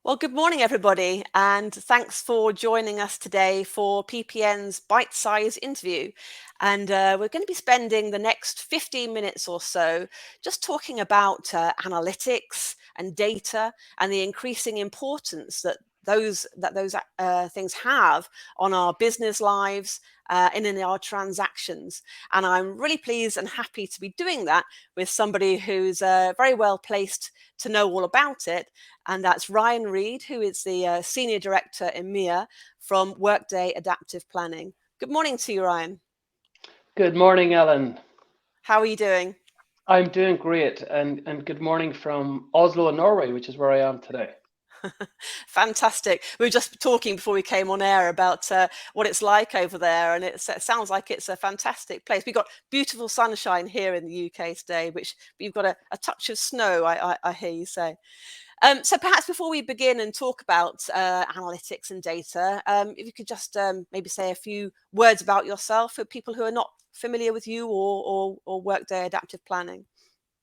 Well, good morning, everybody, and thanks for joining us today for PPN's bite-sized interview. And we're going to be spending the next 15 minutes or so just talking about analytics and data and the increasing importance that those things have on our business lives and in our transactions. And I'm really pleased and happy to be doing that with somebody who's very well placed to know all about it, and that's Reid, who is the Senior Director EMEA from Workday Adaptive Planning. Good morning to you, Ryan. Good morning, Ellen. How are you doing? I'm doing great, and good morning from Oslo, Norway, which is where I am today. Fantastic. We were just talking before we came on air about what it's like over there, and it sounds like it's a fantastic place. We've got beautiful sunshine here in the UK today, which you've got a touch of snow, I hear you say. So perhaps before we begin and talk about analytics and data, if you could just maybe say a few words about yourself for people who are not familiar with you or Workday Adaptive Planning.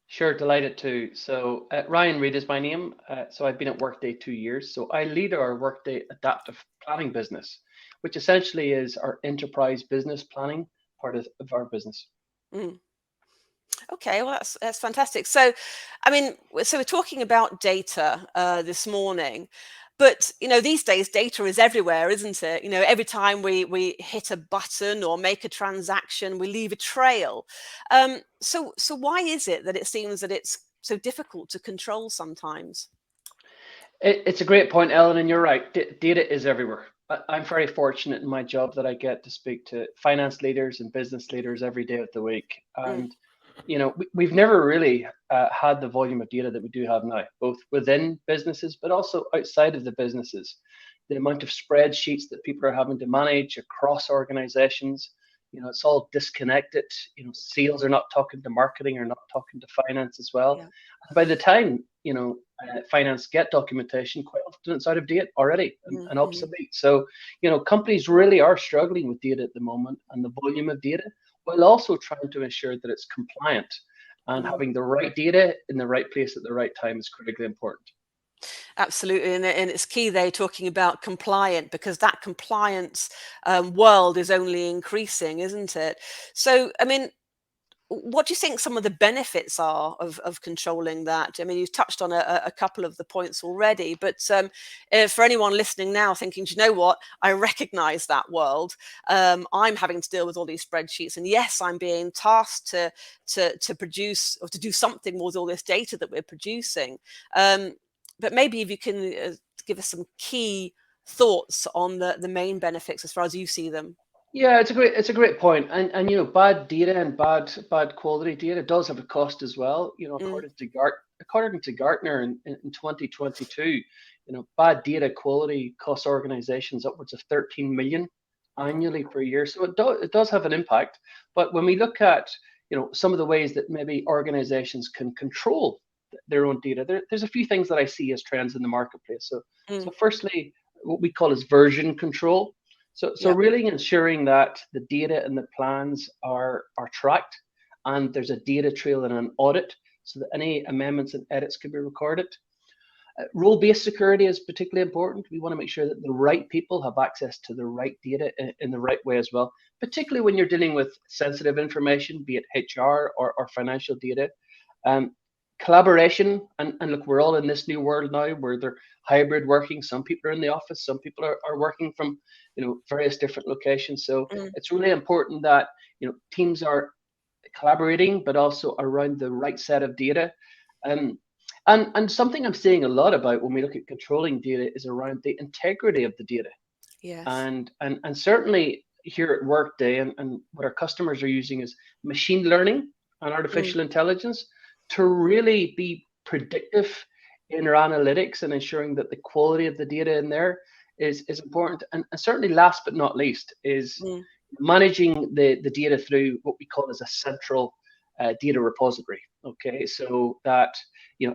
Sure, delighted to. So, Ryan Reid is my name. So, I've been at Workday 2 years. So, I lead our Workday Adaptive Planning business, which essentially is our enterprise business planning part of our business. Mm. Okay, well that's fantastic. So, I mean, so we're talking about data this morning, but these days data is everywhere, isn't it? Every time we hit a button or make a transaction, we leave a trail. So why is it that it seems that it's so difficult to control sometimes? It's a great point, Ellen, and you're right. Data is everywhere. I'm very fortunate in my job that I get to speak to finance leaders and business leaders every day of the week. Mm, And we've never really had the volume of data that we do have now, both within businesses but also outside of the businesses. The amount of spreadsheets that people are having to manage across organizations, it's all disconnected. Sales are not talking to marketing, or not talking to finance as well. yeah. And by the time finance get documentation, quite often it's out of date already and Mm-hmm. obsolete. So companies really are struggling with data at the moment and the volume of data, while also trying to ensure that it's compliant, and having the right data in the right place at the right time is critically important. Absolutely, and it's key there talking about compliant, because that compliance world is only increasing, isn't it? So, I mean, what do you think some of the benefits are of controlling that? I mean, you've touched on a couple of the points already, but for anyone listening now thinking, do you know what, I recognize that world. I'm having to deal with all these spreadsheets, and yes, I'm being tasked to produce or to do something with all this data that we're producing. But maybe if you can give us some key thoughts on the main benefits as far as you see them. Yeah, it's a great point. And bad data and bad quality data does have a cost as well. Mm, According to Gartner in 2022, bad data quality costs organizations upwards of 13 million annually per year. So it does have an impact. But when we look at some of the ways that maybe organizations can control their own data, there's a few things that I see as trends in the marketplace. So mm, firstly, what we call is version control. So yeah. really ensuring that the data and the plans are tracked, and there's a data trail and an audit, so that any amendments and edits can be recorded. Role-based security is particularly important. We want to make sure that the right people have access to the right data in the right way as well, particularly when you're dealing with sensitive information, be it HR or financial data. Um, Collaboration, and look, we're all in this new world now where they're hybrid working. Some people are in the office, some people are working from various different locations. So Mm. it's really important that teams are collaborating, but also around the right set of data. Um, and something I'm seeing a lot about when we look at controlling data is around the integrity of the data. Yes. And certainly here at Workday, and what our customers are using is machine learning and Mm. artificial intelligence to really be predictive in our analytics, and ensuring that the quality of the data in there is important. And certainly last but not least is Mm. managing the data through what we call as a central data repository. Okay, so that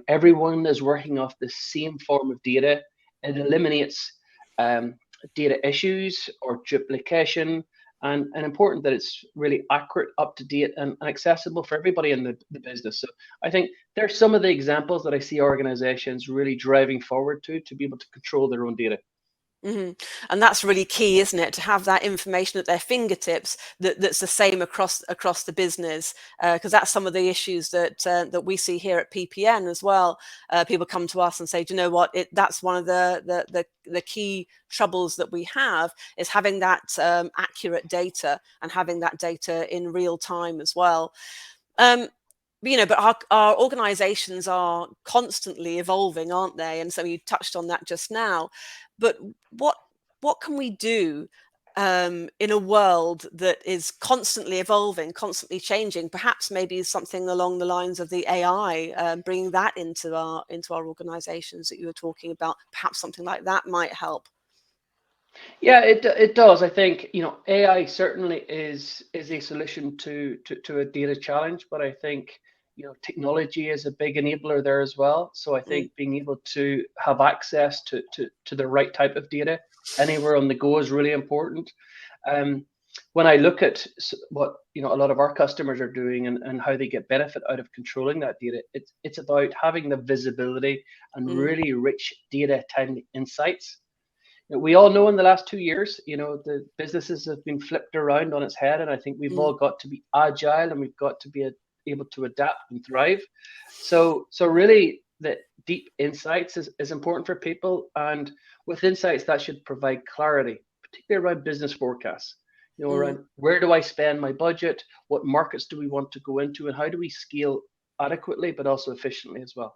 everyone is working off the same form of data. It eliminates um, data issues or duplication. and important that it's really accurate, up to date, and accessible for everybody in the business. So I think there's some of the examples that I see organizations really driving forward to be able to control their own data. And that's really key, isn't it? To have that information at their fingertips that's the same across the business, because that's some of the issues that we see here at PPN as well. People come to us and say, do you know what? That's one of the key troubles that we have, is having that accurate data and having that data in real time as well. But our organizations are constantly evolving, aren't they? And so you touched on that just now. But what what can we do in a world that is constantly evolving, constantly changing? Perhaps maybe something along the lines of the AI, bringing that into our organizations that you were talking about. Perhaps something like that might help. Yeah, it does. I think, AI certainly is a solution to a data challenge, but I think, technology is a big enabler there as well. So I Mm, think being able to have access to the right type of data anywhere on the go is really important. Um, when I look at what, a lot of our customers are doing, and how they get benefit out of controlling that data, it's about having the visibility and mm, really rich data timely insights. We all know in the last 2 years, the businesses have been flipped around on its head, and I think we've mm, all got to be agile, and we've got to be able to adapt and thrive. So really, the deep insights is important for people, and with insights that should provide clarity, particularly around business forecasts. mm. Around where do I spend my budget, what markets do we want to go into, and how do we scale adequately but also efficiently as well.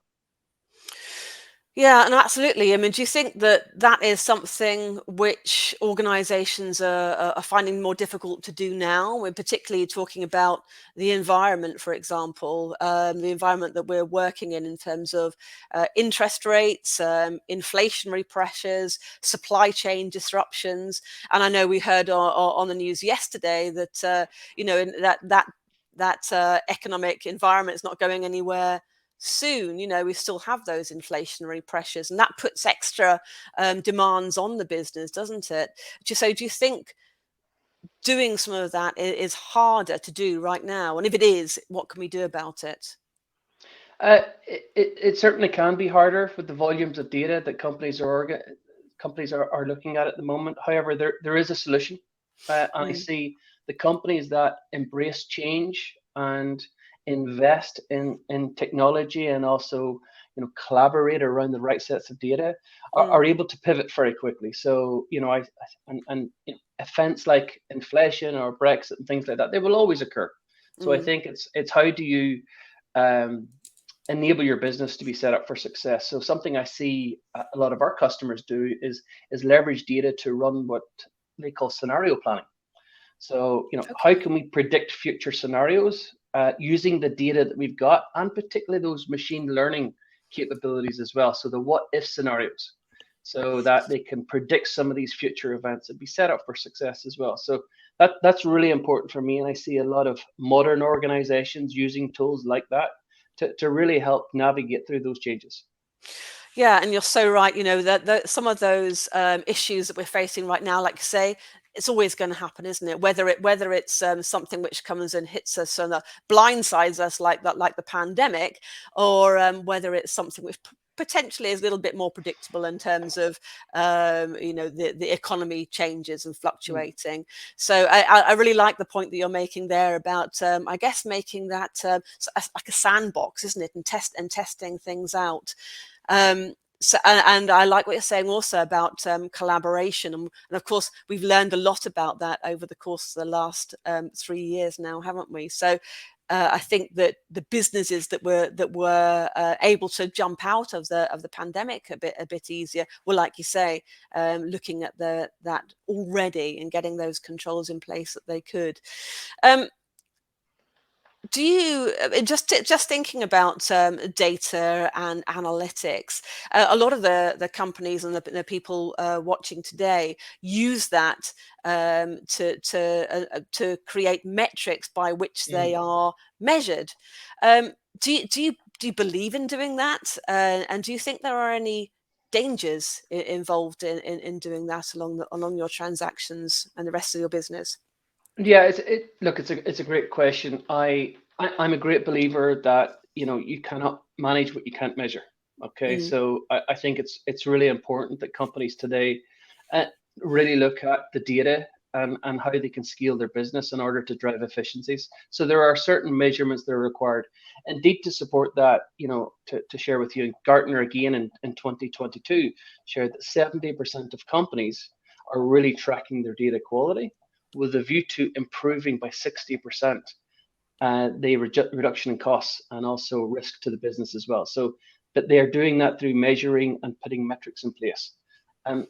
Yeah, and absolutely. I mean, do you think that that is something which organizations are finding more difficult to do now? We're particularly talking about the environment, for example, the environment that we're working in terms of interest rates, inflationary pressures, supply chain disruptions. And I know we heard on the news yesterday that, that economic environment is not going anywhere soon. We still have those inflationary pressures, and that puts extra demands on the business, doesn't it? So do you think doing some of that is harder to do right now? And if it is, what can we do about it? It certainly can be harder with the volumes of data that companies are looking at the moment. However, there is a solution. I Mm, see the companies that embrace change and invest in technology, and also, collaborate around the right sets of data, mm, are able to pivot very quickly. So, events like inflation or Brexit and things like that, they will always occur. So I mm. think it's how do you um, enable your business to be set up for success. So something I see a lot of our customers do is leverage data to run what they call scenario planning. So, how Okay. can we predict future scenarios using the data that we've got, and particularly those machine learning capabilities as well. So the what if scenarios, so that they can predict some of these future events and be set up for success as well. So that's really important for me. And I see a lot of modern organizations using tools like that to really help navigate through those changes. Yeah, and you're so right. That some of those issues that we're facing right now, like you say, it's always going to happen, isn't it? Whether it's something which comes and hits us and blindsides us like that, like the pandemic, or whether it's something which potentially is a little bit more predictable in terms of the economy changes and Mm. fluctuating. So I really like the point that you're making there about I guess making that like a sandbox, isn't it, and testing things out. And I like what you're saying also about collaboration. And of course, we've learned a lot about that over the course of the last 3 years now, haven't we? So I think that the businesses that were able to jump out of the pandemic a bit easier were, like you say, looking at that already and getting those controls in place that they could. Um, do you just thinking about data and analytics? A lot of the companies and the people watching today use that to create metrics by which they Mm. are measured. Um, do you believe in doing that? And do you think there are any dangers involved in doing that along your transactions and the rest of your business? Yeah, look, it's a great question. I'm a great believer that you cannot manage what you can't measure. Okay, Mm, so I think it's really important that companies today uh, really look at the data and how they can scale their business in order to drive efficiencies. So there are certain measurements that are required. Indeed, to support that, to share with you, Gartner again in 2022 shared that 70% of companies are really tracking their data quality with a view to improving by 60% the reduction in costs and also risk to the business as well. So that they are doing that through measuring and putting metrics in place. Um,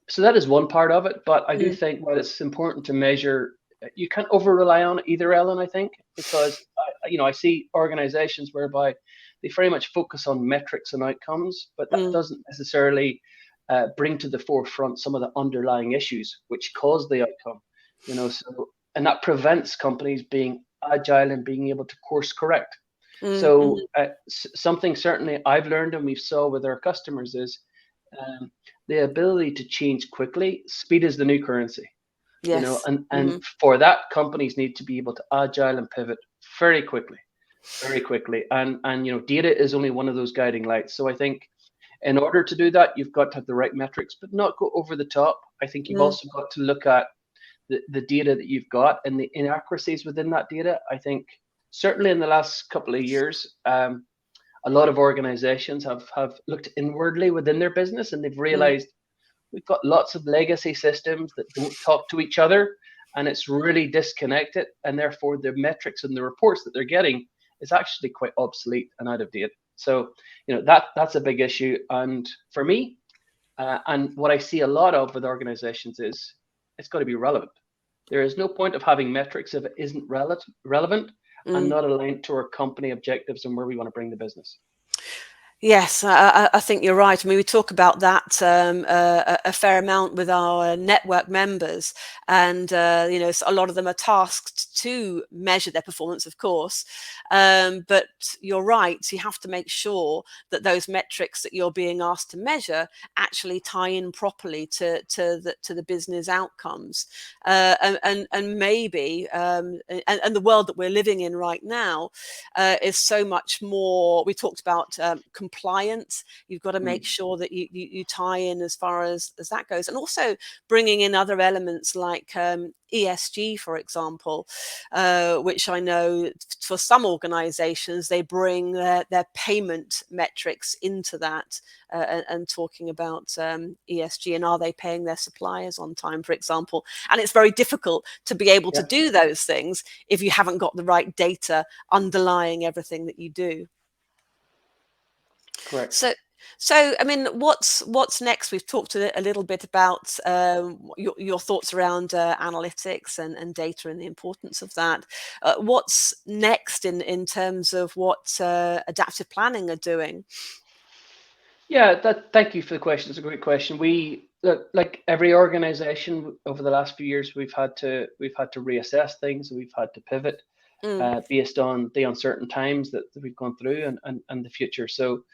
so that is one part of it, but I do mm, think while it's important to measure, you can't over rely on it either, Ellen. I think because I see organisations whereby they very much focus on metrics and outcomes, but that mm, doesn't necessarily bring to the forefront some of the underlying issues which cause the outcome. So and that prevents companies being agile and being able to course correct. mm, So mhm. something certainly I've learned and we've saw with our customers is um, the ability to change quickly. Speed is the new currency, Yes. and Mhm. for that, companies need to be able to agile and pivot very quickly, very quickly. And data is only one of those guiding lights. So I think in order to do that, you've got to have the right metrics, but not go over the top. I think you've Mm, also got to look at the data that you've got and the inaccuracies within that data. I think certainly in the last couple of years, a lot of organizations have looked inwardly within their business and they've mm, realized we've got lots of legacy systems that don't talk to each other and it's really disconnected and therefore the metrics and the reports that they're getting is actually quite obsolete and out of date. So that's a big issue. And for me, and what I see a lot of with organizations is it's got to be relevant. There is no point of having metrics if it isn't relevant and mm. not aligned to our company objectives and where we want to bring the business. Yes, I think you're right. I mean, we talk about that a fair amount with our network members, and a lot of them are tasked to measure their performance, of course. But you're right; you have to make sure that those metrics that you're being asked to measure actually tie in properly to the business outcomes. And maybe and the world that we're living in right now is so much more. We talked about compliance. You've got to Mm. make sure that you tie in as far as that goes, and also bringing in other elements like ESG, for example, which I know for some organizations they bring their payment metrics into that, and talking about ESG and are they paying their suppliers on time, for example. And it's very difficult to be able to Yeah, do those things if you haven't got the right data underlying everything that you do. correct. So, so I mean, what's next? We've talked a little bit about your thoughts around analytics and data and the importance of that. What's next in terms of what adaptive planning are doing? Yeah, thank you for the question. It's a great question. We look like every organization over the last few years, we've had to reassess things, we've had to pivot Mm, based on the uncertain times that we've gone through and the future. So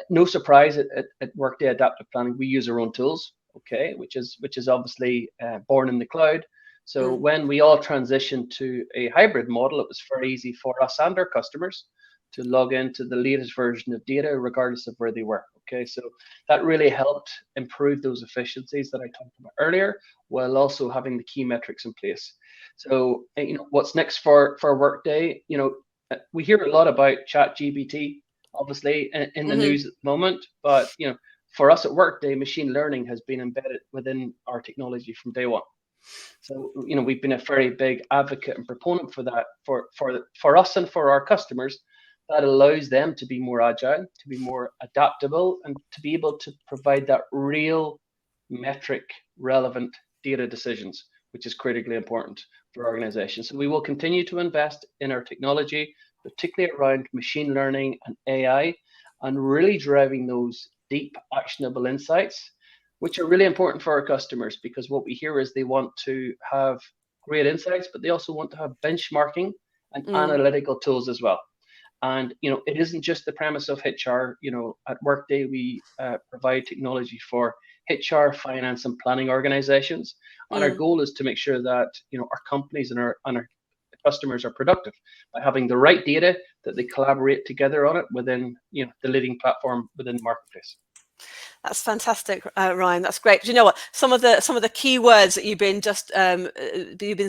no surprise at Workday Adaptive Planning, we use our own tools, okay, which is obviously born in the cloud. So mm, when we all transitioned to a hybrid model, it was very easy for us and our customers to log into the latest version of data, regardless of where they were. Okay, so that really helped improve those efficiencies that I talked about earlier, while also having the key metrics in place. So, what's next for Workday? We hear a lot about ChatGPT, obviously in the mhm, news at the moment, but for us at Workday, machine learning has been embedded within our technology from day one. So we've been a very big advocate and proponent for that for us and for our customers. That allows them to be more agile, to be more adaptable, and to be able to provide that real metric relevant data decisions, which is critically important for organizations. So we will continue to invest in our technology, particularly around machine learning and AI, and really driving those deep actionable insights which are really important for our customers because what we hear is they want to have great insights, but they also want to have benchmarking and mm, analytical tools as well. And it isn't just the premise of HR. At Workday, we provide technology for HR, finance, and planning organizations. And our Mm. goal is to make sure that our companies and our customers are productive by having the right data, that they collaborate together on it within the leading platform within the marketplace. That's fantastic, Ryan. That's great. Do you know what? Some of the key words that you've been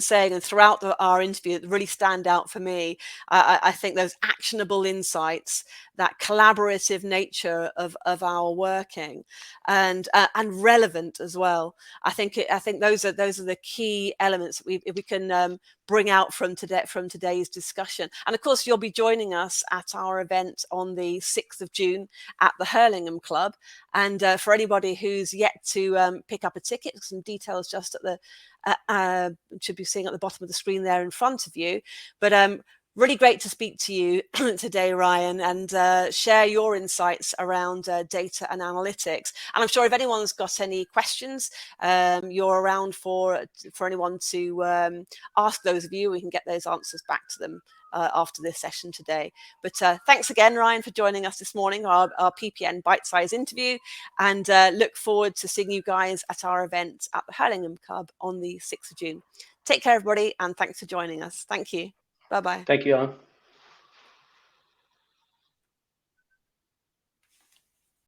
saying, and throughout our interview, really stand out for me. I think those actionable insights, that collaborative nature of our working, and relevant as well. I think those are the key elements that we can bring out from today's discussion. And of course, you'll be joining us at our event on the 6th of June at the Hurlingham Club. And for anybody who's yet to pick up a ticket, some details just at the should be seeing at the bottom of the screen there in front of you. But really great to speak to you today, Ryan, and share your insights around data and analytics. And I'm sure if anyone's got any questions, you're around for anyone to ask those of you. We can get those answers back to them after this session today. But thanks again, Ryan, for joining us this morning, our PPN bite-size interview, and look forward to seeing you guys at our event at the Hurlingham Club on the 6th of June. Take care, everybody, and thanks for joining us. Thank you. Bye-bye. Thank you, Alan.